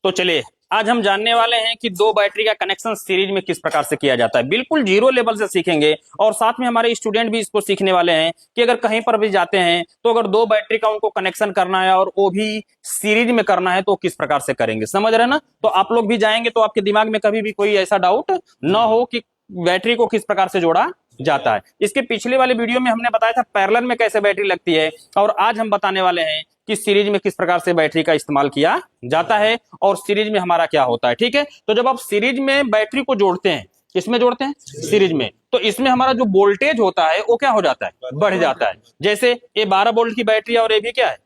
तो चलिए आज हम जानने वाले हैं कि दो बैटरी का कनेक्शन सीरीज में किस प्रकार से किया जाता है। बिल्कुल जीरो लेवल से सीखेंगे और साथ में हमारे स्टूडेंट भी इसको सीखने वाले हैं कि अगर कहीं पर भी जाते हैं तो अगर दो बैटरी का उनको कनेक्शन करना है और वो भी सीरीज में करना है तो किस प्रकार से करेंगे, समझ रहे ना। तो आप लोग भी जाएंगे तो आपके दिमाग में कभी भी कोई ऐसा डाउट ना हो कि बैटरी को किस प्रकार से जोड़ा जाता है। इसके पिछले वाले वीडियो में हमने बताया था पैरेलल में कैसे बैटरी लगती है और आज हम बताने वाले हैं कि सीरीज में किस प्रकार से बैटरी का इस्तेमाल किया जाता है और सीरीज में हमारा क्या होता है। ठीक है, तो जब आप सीरीज में बैटरी को जोड़ते हैं, किसमें जोड़ते हैं? सीरीज में, तो इसमें हमारा जो वोल्टेज होता है वो क्या हो जाता है? बढ़ जाता है। जैसे ये 12 वोल्ट की बैटरी है और ये भी क्या है?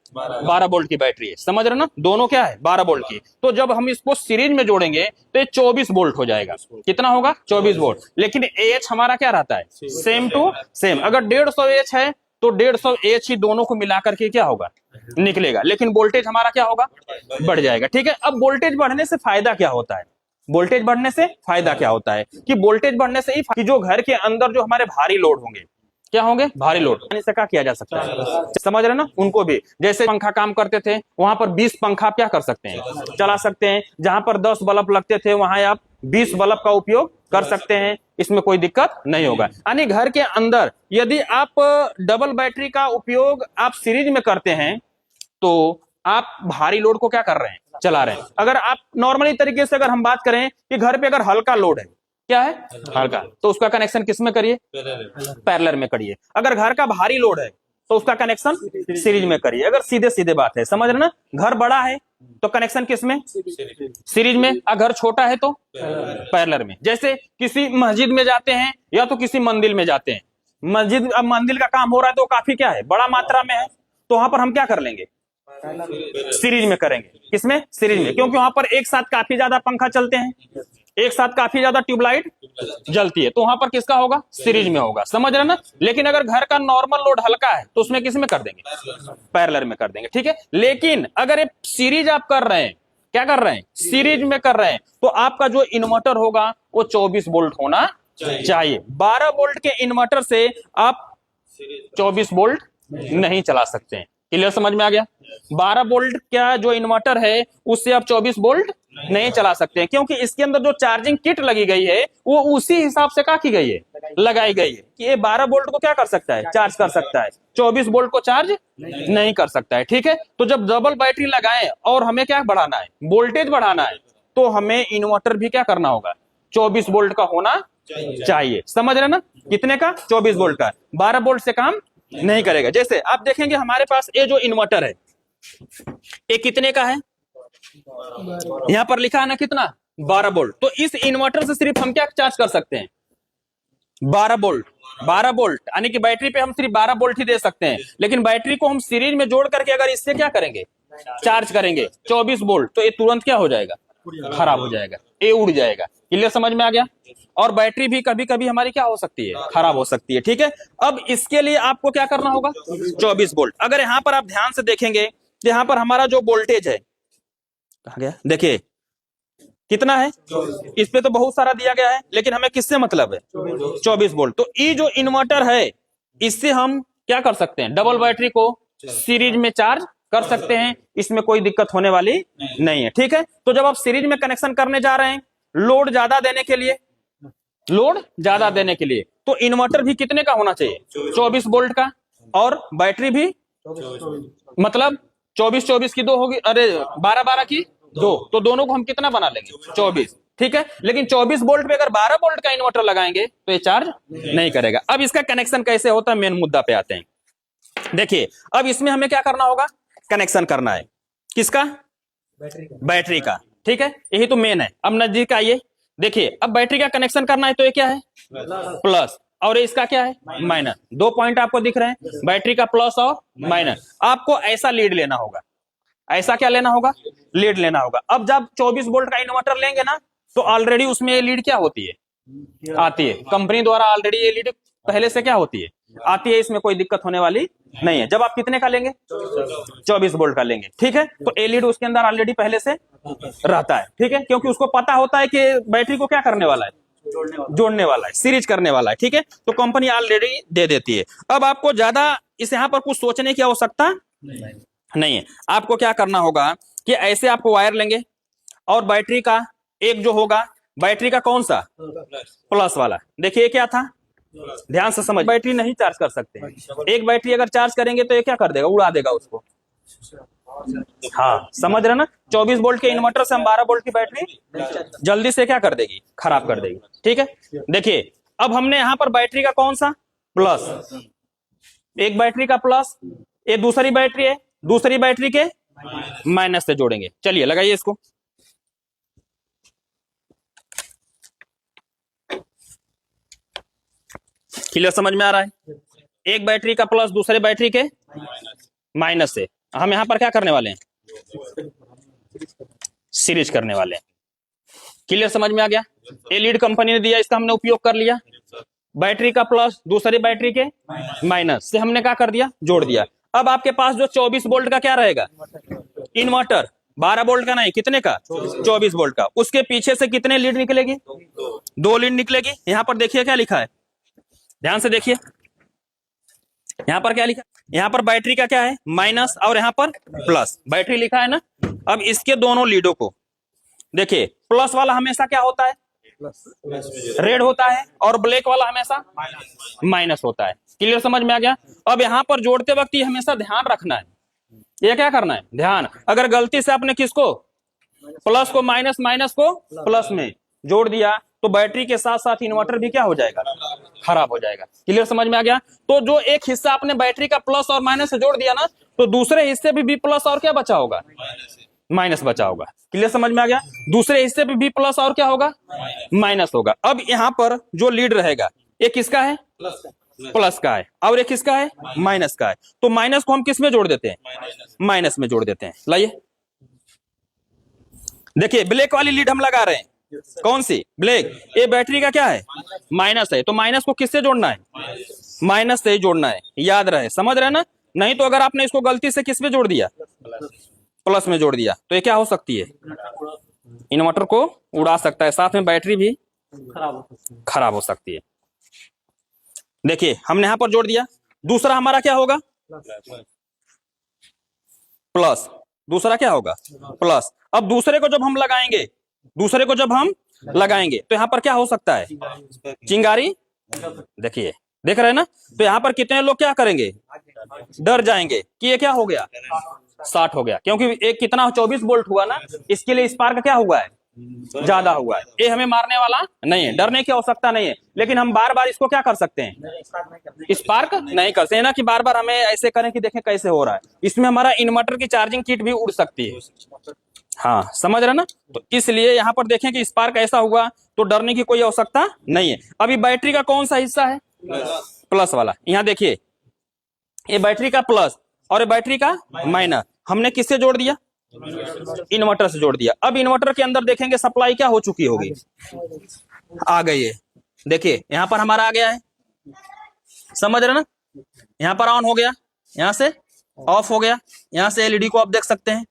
12 वोल्ट की बैटरी है, समझ रहे ना, दोनों क्या है? 12 वोल्ट की। तो जब हम इसको सीरीज में जोड़ेंगे तो ये 24 वोल्ट हो जाएगा। कितना होगा? 24 वोल्ट। लेकिन एच हमारा क्या रहता है? Same to same. अगर 150 एच है तो 150 एच ही दोनों को मिलाकर के क्या होगा? निकलेगा। लेकिन वोल्टेज हमारा क्या होगा? बढ़ जाएगा। ठीक है, अब वोल्टेज बढ़ने से फायदा क्या होता है? वोल्टेज बढ़ने से फायदा क्या होता है कि वोल्टेज बढ़ने से ही कि जो घर के अंदर जो हमारे भारी लोड होंगे, क्या होंगे? भारी लोड से क्या किया जा सकता है, समझ रहे ना, उनको भी। जैसे पंखा काम करते थे वहां पर 20 पंखा आप क्या कर सकते हैं? चला सकते हैं। जहां पर 10 बल्ब लगते थे वहां आप 20 बल्ब का उपयोग कर सकते हैं, इसमें कोई दिक्कत नहीं होगा। यानी घर के अंदर यदि आप डबल बैटरी का उपयोग आप सीरीज में करते हैं तो आप भारी लोड को क्या कर रहे हैं? चला रहे हैं। अगर आप नॉर्मली तरीके से अगर हम बात करें कि घर पे अगर हल्का लोड है, क्या है? हल्का, तो उसका कनेक्शन किस में करिए? पैरेलल में करिए। अगर घर का भारी लोड है तो उसका कनेक्शन सीरीज में करिए। अगर सीधे सीधे बात है, समझ रहे ना। घर बड़ा है तो कनेक्शन किस में? सीरीज में। अगर छोटा है तो पैरेलल में। जैसे किसी मस्जिद में जाते हैं या तो किसी मंदिर में जाते हैं, मस्जिद अब मंदिर का काम हो रहा है तो काफी क्या है? बड़ा मात्रा में है, तो वहां पर हम क्या कर लेंगे? सीरीज में करेंगे। किसमें? सीरीज में, क्योंकि वहां पर एक साथ काफी ज्यादा पंखा चलते हैं, एक साथ काफी ज्यादा ट्यूबलाइट जलती है, तो वहां पर किसका होगा? सीरीज में होगा, समझ रहे ना। लेकिन अगर घर का नॉर्मल लोड हल्का है तो उसमें किसमें कर देंगे? पैरेलल में कर देंगे। ठीक है, लेकिन अगर ये सीरीज आप कर रहे हैं, क्या कर रहे हैं? सीरीज में कर रहे हैं, तो आपका जो इन्वर्टर होगा वो 24 वोल्ट होना चाहिए। 12 वोल्ट के इन्वर्टर से आप 24 वोल्ट नहीं चला सकते हैं। क्लियर, समझ में आ गया? 12 वोल्ट का जो इन्वर्टर है उससे आप 24 वोल्ट नहीं चला सकते हैं, क्योंकि इसके अंदर जो चार्जिंग किट लगी गई है वो उसी हिसाब से क्या की गई है? लगाई गई है कि ये 12 वोल्ट को क्या कर सकता है? चार्ज कर सकता है, 24 वोल्ट को चार्ज नहीं कर सकता है। ठीक है, तो जब डबल बैटरी लगाएं और हमें क्या बढ़ाना है? वोल्टेज बढ़ाना है, तो हमें इन्वर्टर भी क्या करना होगा? 24 वोल्ट का होना चाहिए, समझ रहे ना। कितने का? 24 वोल्ट का। 12 वोल्ट से काम नहीं करेगा। जैसे आप देखेंगे हमारे पास ये जो इन्वर्टर है ये कितने का है? यहां पर लिखा है ना कितना? 12 वोल्ट। तो इस इन्वर्टर से सिर्फ हम क्या चार्ज कर सकते हैं? 12 वोल्ट। 12 वोल्ट यानी कि बैटरी पे हम सिर्फ 12 वोल्ट ही दे सकते हैं। लेकिन बैटरी को हम सीरीज में जोड़ करके अगर इससे क्या करेंगे? चार्ज करेंगे 24 वोल्ट, तो ये तुरंत क्या हो जाएगा? खराब हो जाएगा, ये उड़ जाएगा। क्लियर, समझ में आ गया? और बैटरी भी कभी कभी हमारी क्या हो सकती है? खराब हो सकती है। ठीक है, अब इसके लिए आपको क्या करना होगा? 24 वोल्ट। अगर यहां पर आप ध्यान से देखेंगे तो यहां पर हमारा जो वोल्टेज है, कहा गया? देखिए कितना है, इस पे तो बहुत सारा दिया गया है, लेकिन हमें किससे मतलब है? 24 वोल्ट। तो ये जो इन्वर्टर है इससे हम क्या कर सकते हैं? डबल बैटरी को सीरीज में चार्ज कर सकते हैं, इसमें कोई दिक्कत होने वाली नहीं है। ठीक है, तो जब आप सीरीज में कनेक्शन करने जा रहे हैं लोड ज्यादा देने के लिए, लोड ज्यादा देने के लिए, तो इन्वर्टर भी कितने का होना चाहिए? 24 वोल्ट का, और बैटरी भी मतलब 24 की दो होगी, अरे 12 की दो, तो दोनों को हम कितना बना लेंगे? 24। ठीक है, लेकिन 24 वोल्ट पे अगर 12 वोल्ट का इन्वर्टर लगाएंगे तो ये चार्ज नहीं करेगा। अब इसका कनेक्शन कैसे होता है, मेन मुद्दा पे आते हैं। देखिए अब इसमें हमें क्या करना होगा? कनेक्शन करना है किसका? बैटरी का। ठीक है, यही तो मेन है। अब नजदीक आइए, देखिए अब बैटरी का कनेक्शन करना है तो ये क्या है? प्लस, और इसका क्या है? माइनस। दो पॉइंट आपको दिख रहे हैं, बैटरी का प्लस और माइनस। आपको ऐसा लीड लेना होगा, ऐसा क्या लेना होगा? लीड लेना होगा। अब जब 24 वोल्ट का इन्वर्टर लेंगे ना तो ऑलरेडी उसमें ये लीड क्या होती है? आती है कंपनी द्वारा, ऑलरेडी ये लीड पहले से क्या होती है? आती है, इसमें कोई दिक्कत होने वाली नहीं है। जब आप कितने का लेंगे? 24 वोल्ट का लेंगे। ठीक है, तो ए लीड उसके अंदर ऑलरेडी पहले से रहता है। ठीक है, क्योंकि उसको पता होता है कि बैटरी को क्या करने वाला है? जोड़ने वाला है, सीरीज करने वाला है। ठीक है, तो कंपनी ऑलरेडी दे देती है। अब आपको ज्यादा इस यहाँ पर कुछ सोचने की आवश्यकता नहीं है। आपको क्या करना होगा कि ऐसे आपको वायर लेंगे, और बैटरी का एक जो होगा, बैटरी का कौन सा, प्लस वाला। देखिए ये क्या था, ध्यान से समझ, बैटरी नहीं चार्ज कर सकते हैं। एक बैटरी अगर चार्ज करेंगे तो ये क्या कर देगा, उड़ा देगा उसको। हाँ समझ रहे ना, 24 वोल्ट के इन्वर्टर से हम 12 वोल्ट की बैटरी जल्दी से क्या कर देगी, खराब कर देगी। ठीक है, देखिए अब हमने यहां पर बैटरी का कौन सा प्लस, एक बैटरी का प्लस, ये दूसरी बैटरी है, दूसरी बैटरी के माइनस से जोड़ेंगे। चलिए लगाइए इसको। क्लियर, समझ में आ रहा है। एक बैटरी का प्लस दूसरे बैटरी के माइनस से हम यहां पर क्या करने वाले हैं, सीरीज करने वाले हैं। क्लियर, समझ में आ गया। ये लीड कंपनी ने दिया, इसका हमने उपयोग कर लिया। बैटरी का प्लस दूसरी बैटरी के माइनस से हमने क्या कर दिया, जोड़ दिया। अब आपके पास जो 24 वोल्ट का क्या रहेगा, इन्वर्टर, 12 वोल्ट का नहीं, कितने का, 24 वोल्ट का। उसके पीछे से कितने लीड निकलेगी, 2 लीड निकलेगी। यहां पर देखिए क्या लिखा है, ध्यान से देखिए यहां पर क्या लिखा, यहां पर बैटरी का क्या है, माइनस, और यहां पर प्लस, बैटरी लिखा है ना। अब इसके दोनों लीडों को देखिए, प्लस वाला हमेशा क्या होता है, रेड होता है, और ब्लैक वाला हमेशा माइनस होता है। क्लियर, समझ में आ गया। अब यहां पर जोड़ते वक्त ये हमेशा ध्यान रखना है, ये क्या करना है, ध्यान। अगर गलती से आपने किसको, प्लस को माइनस, माइनस को प्लस में जोड़ दिया तो बैटरी के साथ साथ इन्वर्टर भी क्या हो जाएगा, खराब हो जाएगा। क्लियर, समझ में आ गया। तो जो एक हिस्सा आपने बैटरी का प्लस और माइनस से जोड़ दिया ना, तो दूसरे हिस्से भी प्लस और क्या बचा होगा, माइनस बचा होगा। क्लियर, समझ में आ गया। दूसरे हिस्से पे भी प्लस और क्या होगा, माइनस होगा। अब यहां पर जो लीड रहेगा, एक किसका है, प्लस का है, और एक किसका है, माइनस का है। तो माइनस को हम किस में जोड़ देते हैं, माइनस में जोड़ देते हैं। लाइए देखिए, ब्लैक वाली लीड हम लगा रहे हैं, कौन सी, ब्लैक। ये बैटरी का क्या है, माइनस है, तो माइनस को किससे जोड़ना है, माइनस से ही जोड़ना है, याद रहे, समझ रहे ना। नहीं तो अगर आपने इसको गलती से किस में जोड़ दिया, प्लस में जोड़ दिया, तो ये क्या हो सकती है, इन्वर्टर को उड़ा सकता है, साथ में बैटरी भी खराब हो सकती है। देखिए हमने यहां पर जोड़ दिया, दूसरा हमारा क्या होगा, प्लस, दूसरा क्या होगा, प्लस। अब दूसरे को जब हम लगाएंगे, दूसरे को जब हम लगाएंगे तो यहां पर क्या हो सकता है, चिंगारी। देखिए, देख रहे हैं ना। तो यहां पर कितने लोग क्या करेंगे, डर जाएंगे कि ये क्या हो गया, शॉर्ट हो गया, क्योंकि एक कितना 24 वोल्ट हुआ ना, इसके लिए स्पार्क क्या हुआ है, ज्यादा हुआ है। ये हमें मारने वाला नहीं है, डरने की आवश्यकता नहीं है। लेकिन हम बार बार इसको क्या कर सकते हैं, स्पार्क नहीं कर सकते हैं ना, कि बार बार हमें ऐसे करें कि देखें कैसे हो रहा है। इसमें हमारा इन्वर्टर की चार्जिंग किट भी उड़ सकती है। हाँ समझ रहे ना। तो इसलिए यहां पर देखें कि स्पार्क ऐसा हुआ तो डरने की कोई आवश्यकता नहीं है। अभी बैटरी का कौन सा हिस्सा है, प्लस वाला। यहां देखिए, ये बैटरी का प्लस और ये बैटरी का माइनस हमने किससे जोड़ दिया, इन्वर्टर से जोड़ दिया। अब इन्वर्टर के अंदर देखेंगे सप्लाई क्या हो चुकी होगी, आ गई है। देखिए यहां पर हमारा आ गया है, समझ रहे ना। यहां पर ऑन हो गया, यहां से ऑफ हो गया, यहां से एलईडी को आप देख सकते हैं।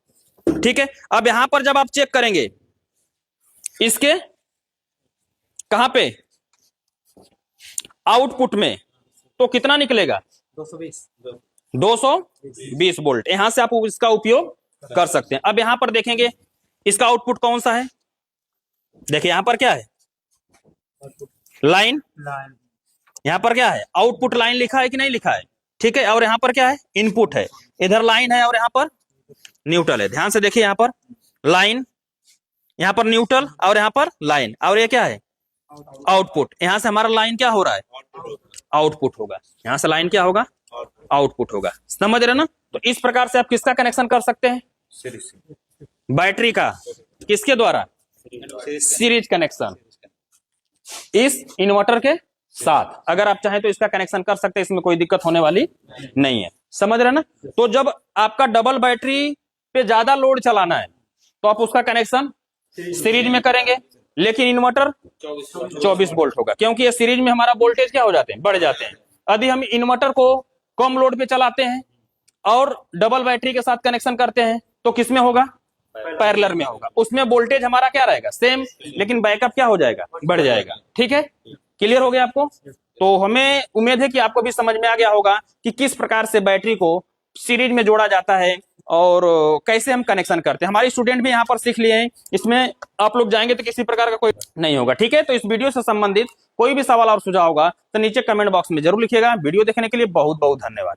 ठीक है, अब यहां पर जब आप चेक करेंगे इसके कहां पे, आउटपुट में, तो कितना निकलेगा, 220 वोल्ट। यहां से आप इसका उपयोग कर सकते हैं। अब यहां पर देखेंगे इसका आउटपुट कौन सा है, देखिए यहां पर क्या है, लाइन, यहां पर क्या है, आउटपुट लाइन लिखा है कि नहीं लिखा है, ठीक है। और यहां पर क्या है, इनपुट है, इधर लाइन है और यहां पर न्यूट्रल है। ध्यान से देखिए, यहां पर लाइन, यहां पर न्यूट्रल, और यहां पर लाइन, और ये क्या है, आउटपुट। यहां से हमारा लाइन क्या हो रहा है, आउटपुट होगा, यहां से लाइन क्या होगा, आउटपुट होगा। समझ रहे ना। तो इस प्रकार से आप किसका कनेक्शन कर सकते हैं, बैटरी का, किसके द्वारा, सीरीज कनेक्शन, इस इन्वर्टर के साथ। अगर आप चाहें तो इसका कनेक्शन कर सकते हैं, इसमें कोई दिक्कत होने वाली नहीं है। समझ रहे ना। तो जब आपका डबल बैटरी पे ज्यादा लोड चलाना है तो आप उसका कनेक्शन सीरीज में करेंगे, लेकिन इन्वर्टर 24 वोल्ट होगा, क्योंकि ये सीरीज में हमारा वोल्टेज क्या हो जाते हैं, बढ़ जाते हैं। यदि हम इन्वर्टर को कम लोड पे चलाते हैं और डबल बैटरी के साथ कनेक्शन करते हैं तो किसमें होगा, पैरेलल में होगा। उसमें वोल्टेज हमारा क्या रहेगा, सेम, लेकिन बैकअप क्या हो जाएगा, बढ़ जाएगा। ठीक है, क्लियर हो गया आपको। तो हमें उम्मीद है कि आपको भी समझ में आ गया होगा कि किस प्रकार से बैटरी को सीरीज में जोड़ा जाता है और कैसे हम कनेक्शन करते हैं। हमारे स्टूडेंट भी यहाँ पर सीख लिए हैं, इसमें आप लोग जाएंगे तो किसी प्रकार का कोई नहीं होगा। ठीक है, तो इस वीडियो से संबंधित कोई भी सवाल और सुझाव होगा तो नीचे कमेंट बॉक्स में जरूर लिखिएगा। वीडियो देखने के लिए बहुत बहुत धन्यवाद।